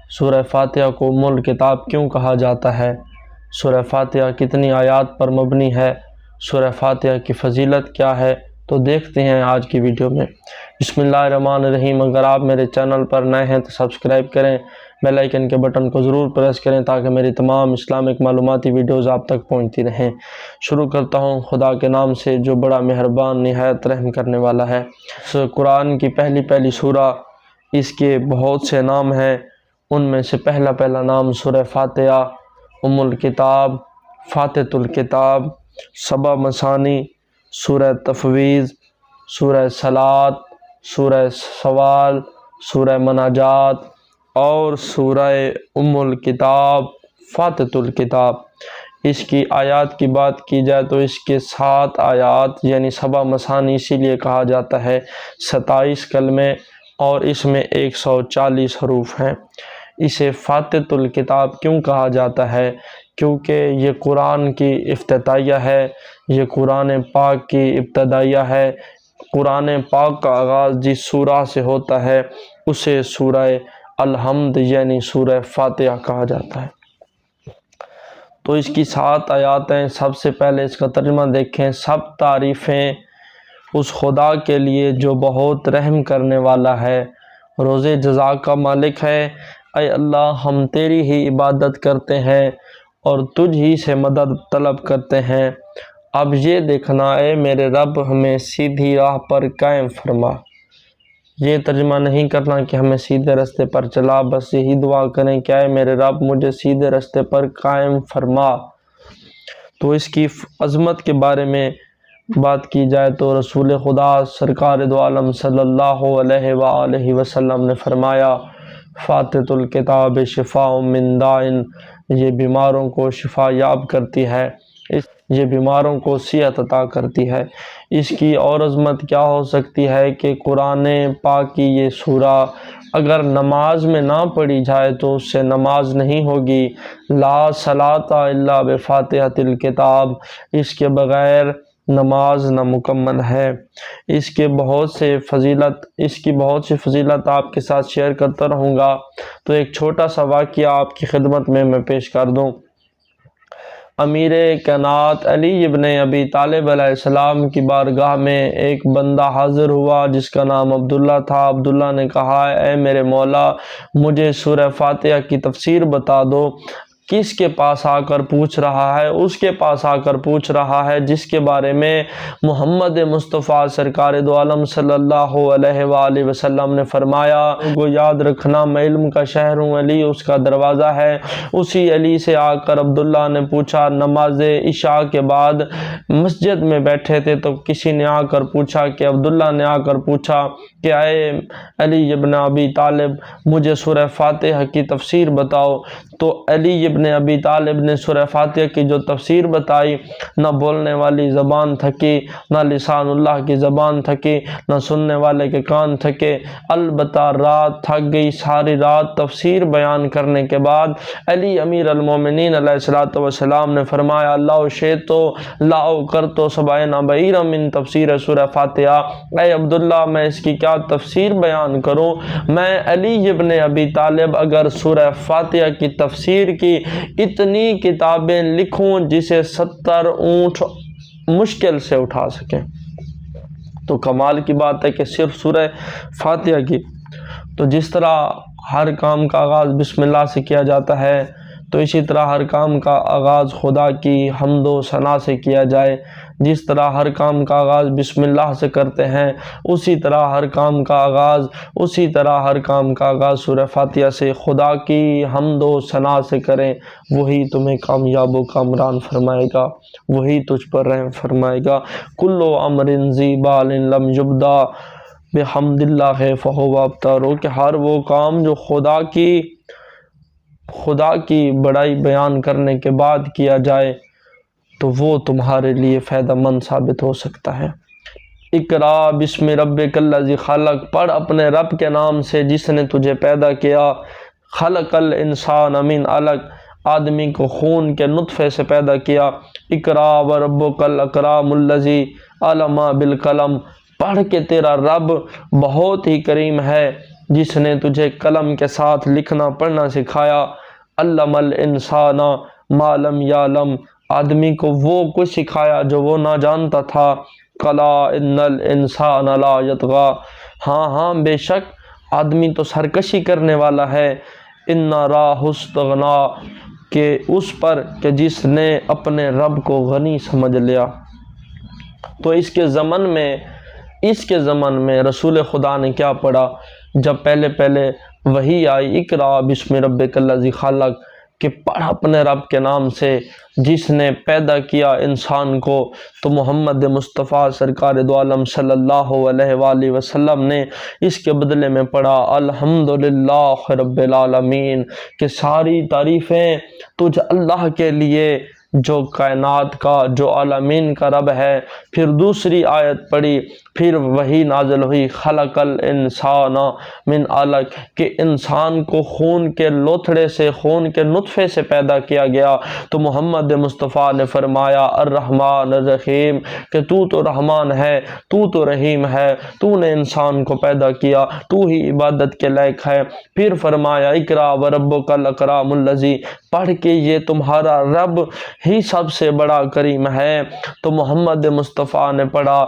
سورہ فاتحہ کو ام الکتاب کیوں کہا جاتا ہے؟ سورہ فاتحہ کتنی آیات پر مبنی ہے؟ سورہ فاتحہ کی فضیلت کیا ہے؟ تو دیکھتے ہیں آج کی ویڈیو میں۔ بسم اللہ الرحمن الرحیم۔ اگر آپ میرے چینل پر نئے ہیں تو سبسکرائب کریں، بیل آئیکن کے بٹن کو ضرور پریس کریں تاکہ میری تمام اسلامک معلوماتی ویڈیوز آپ تک پہنچتی رہیں۔ شروع کرتا ہوں خدا کے نام سے جو بڑا مہربان نہایت رحم کرنے والا ہے۔ قرآن کی پہلی سورہ، اس کے بہت سے نام ہیں، ان میں سے پہلا نام سورہ فاتحہ، ام الکتاب، فاتحۃ الکتاب، سبع مثانی، سورہ تفویض، سورہ صلاۃ، سورہ سوال، سورہ مناجات اور سورہ ام الکتاب، فاتحۃ الکتاب۔ اس کی آیات کی بات کی جائے تو اس کے 7 آیات یعنی سبع مثانی اسی لیے کہا جاتا ہے، 27 کلمے اور اس میں 140 حروف ہیں۔ اسے فاتحۃ الکتاب کیوں کہا جاتا ہے؟ کیونکہ یہ قرآن کی افتتاحیہ ہے، یہ قرآن پاک کی ابتدائیہ ہے۔ قرآن پاک کا آغاز جس سورہ سے ہوتا ہے اسے سورہ الحمد یعنی سورہ فاتحہ کہا جاتا ہے۔ تو اس کی 7 آیات ہیں۔ سب سے پہلے اس کا ترجمہ دیکھیں۔ سب تعریفیں اس خدا کے لیے جو بہت رحم کرنے والا ہے، روز جزا کا مالک ہے۔ اے اللہ، ہم تیری ہی عبادت کرتے ہیں اور تجھ ہی سے مدد طلب کرتے ہیں۔ اب یہ دیکھنا اے میرے رب، ہمیں سیدھی راہ پر قائم فرما۔ یہ ترجمہ نہیں کرنا کہ ہمیں سیدھے راستے پر چلا، بس یہی دعا کریں کہ اے میرے رب مجھے سیدھے راستے پر قائم فرما۔ تو اس کی عظمت کے بارے میں بات کی جائے تو رسول خدا سرکار دو عالم صلی اللہ علیہ وآلہ وسلم نے فرمایا، فاتحۃ الکتاب شفاء من داء، یہ بیماروں کو شفا یاب کرتی ہے، یہ بیماروں کو صحت عطا کرتی ہے۔ اس کی اور عظمت کیا ہو سکتی ہے کہ قرآن پاک کی یہ سورہ اگر نماز میں نہ پڑھی جائے تو اس سے نماز نہیں ہوگی۔ لا صلاۃ الا بفاتحۃ الکتاب، اس کے بغیر نماز نامکمل ہے۔ اس کی بہت سی فضیلت آپ کے ساتھ شیئر کرتا رہوں گا، تو ایک چھوٹا سا واقعہ آپ کی خدمت میں پیش کر دوں۔ امیر کائنات علی ابن ابی طالب علیہ السلام کی بارگاہ میں ایک بندہ حاضر ہوا جس کا نام عبداللہ تھا۔ عبداللہ نے کہا، اے میرے مولا، مجھے سورہ فاتحہ کی تفسیر بتا دو۔ کس کے پاس آ کر پوچھ رہا ہے؟ اس کے پاس آ کر پوچھ رہا ہے جس کے بارے میں محمد مصطفیٰ سرکار دو عالم صلی اللہ علیہ وآلہ وسلم نے فرمایا، کو یاد رکھنا میں علم کا شہر ہوں، علی اس کا دروازہ ہے۔ اسی علی سے آ کر عبداللہ نے پوچھا، نماز عشاء کے بعد مسجد میں بیٹھے تھے تو کسی نے آ کر پوچھا کہ عبداللہ نے آ کر پوچھا کہ اے علی ابن ابی طالب، مجھے سورہ فاتحہ کی تفسیر بتاؤ۔ تو علی ابن ابی طالب نے سورہ فاتحہ کی جو تفسیر بتائی، نہ بولنے والی زبان تھکی، نہ لسان اللہ کی زبان تھکی، نہ سننے والے کے کان تھکے، البتہ رات تھک گئی۔ ساری رات تفسیر بیان کرنے کے بعد علی امیر المومنین علیہ السلام نے فرمایا، لاؤ شیتو لاؤ کرتو سبعین بعیرا من تفسیر سورہ فاتحہ۔ اے عبداللہ، میں اس کی کیا تفسیر بیان کروں؟ میں علی ابن ابی طالب اگر سورہ فاتحہ کی تفسیر کی اتنی کتابیں لکھوں جسے 70 اونٹ مشکل سے اٹھا سکیں۔ تو کمال کی بات ہے کہ صرف سورہ فاتحہ کی، تو جس طرح ہر کام کا آغاز بسم اللہ سے کیا جاتا ہے تو اسی طرح ہر کام کا آغاز خدا کی حمد و ثنا سے کیا جائے۔ جس طرح ہر کام کا آغاز بسم اللہ سے کرتے ہیں اسی طرح ہر کام کا آغاز سورہ فاتحہ سے خدا کی حمد و ثنا سے کریں۔ وہی تمہیں کامیاب و کامران فرمائے گا، وہی تجھ پر رحم فرمائے گا۔ کل امر ذی بال لم یبدا بحمد اللہ فہو ابتر، کہ ہر وہ کام جو خدا کی بڑائی بیان کرنے کے بعد کیا جائے تو وہ تمہارے لیے فائدہ مند ثابت ہو سکتا ہے۔ اقرا بسم ربک الذی خلق، پڑھ اپنے رب کے نام سے جس نے تجھے پیدا کیا۔ خلق الانسان من علق، آدمی کو خون کے نطفے سے پیدا کیا۔ اقرا وربک الاکرم الذی علم بالقلم، پڑھ کے تیرا رب بہت ہی کریم ہے جس نے تجھے قلم کے ساتھ لکھنا پڑھنا سکھایا، علم الانسان ما لم یعلم، آدمی کو وہ کچھ سکھایا جو وہ نہ جانتا تھا، کلا ان الانسان لا یطغی، ہاں بے شک آدمی تو سرکشی کرنے والا ہے، ان راہ استغنا، کہ اس پر کہ جس نے اپنے رب کو غنی سمجھ لیا۔ تو اس کے زمن میں رسول خدا نے کیا پڑھا؟ جب پہلے وحی آئی، اقرا بسم ربک الذی خلق، کہ پڑھ اپنے رب کے نام سے جس نے پیدا کیا انسان کو، تو محمد مصطفیٰ سرکار دو عالم صلی اللہ علیہ وآلہ وسلم نے اس کے بدلے میں پڑھا الحمدللہ رب العالمین، کہ ساری تعریفیں تجھ اللہ کے لیے جو کائنات کا، جو عالمین کا رب ہے۔ پھر دوسری آیت پڑھی، پھر وہی نازل ہوئی خلق الانسان من علق، کہ انسان کو خون کے لوتھڑے سے، خون کے نطفے سے پیدا کیا گیا، تو محمد مصطفیٰ نے فرمایا الرحمن الرحیم، کہ تو تو رحمان ہے، تو تو رحیم ہے، تو نے انسان کو پیدا کیا، تو ہی عبادت کے لائق ہے۔ پھر فرمایا اقرا وربک الاکرم الذی، پڑھ کے یہ تمہارا رب ہی سب سے بڑا کریم ہے۔ تو محمد مصطفیٰ نے پڑھا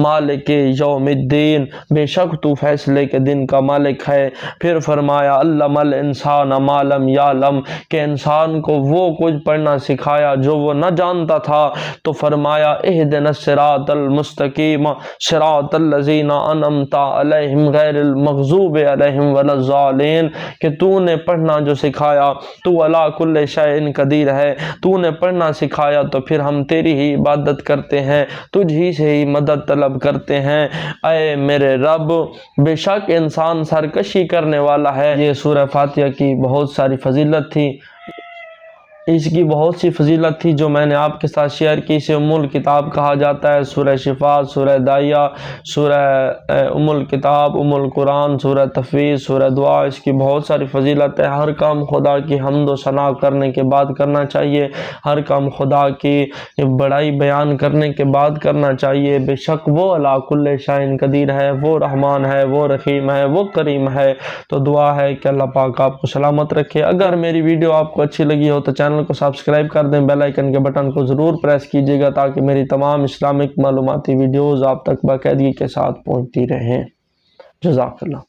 مالک یوم الدین، بے شک تو فیصلے کے دن کا مالک ہے۔ پھر فرمایا علم الانسان ما لم یعلم، کہ انسان کو وہ کچھ پڑھنا سکھایا جو وہ نہ جانتا تھا، تو فرمایا اہدنا الصراط المستقیم صراط الذین انعمت علیہم غیر المغضوب علیہم ولا الضالین، کہ تو نے پڑھنا جو سکھایا، تو علی کل شیء قدیر ہے، تو نے پڑھنا سکھایا تو پھر ہم تیری ہی عبادت کرتے ہیں، تجھ ہی سے ہی مدد طلب کرتے ہیں، اے میرے رب۔ بے شک انسان سرکشی کرنے والا ہے۔ یہ سورہ فاتحہ کی بہت ساری فضیلت تھی، اس کی بہت سی فضیلت تھی جو میں نے آپ کے ساتھ شیئر کی۔ اسے ام الکتاب کہا جاتا ہے، سورہ شفا، سورہ داعیہ، سورہ ام الکتاب، ام القرآن، سورہ تفویض، سورہ دعا، اس کی بہت ساری فضیلت ہے۔ ہر کام خدا کی حمد و ثنا کرنے کے بعد کرنا چاہیے، ہر کام خدا کی بڑائی بیان کرنے کے بعد کرنا چاہیے۔ بے شک وہ علی کل شیء قدیر ہے، وہ رحمان ہے، وہ رحیم ہے، وہ کریم ہے۔ تو دعا ہے کہ اللہ پاک آپ کو سلامت رکھے۔ اگر میری ویڈیو آپ کو اچھی لگی ہو تو چینل کو سبسکرائب کر دیں، بیل آئیکن کے بٹن کو ضرور پریس کیجیے گا تاکہ میری تمام اسلامک معلوماتی ویڈیوز آپ تک باقاعدگی کے ساتھ پہنچتی رہیں۔ جزاک اللہ۔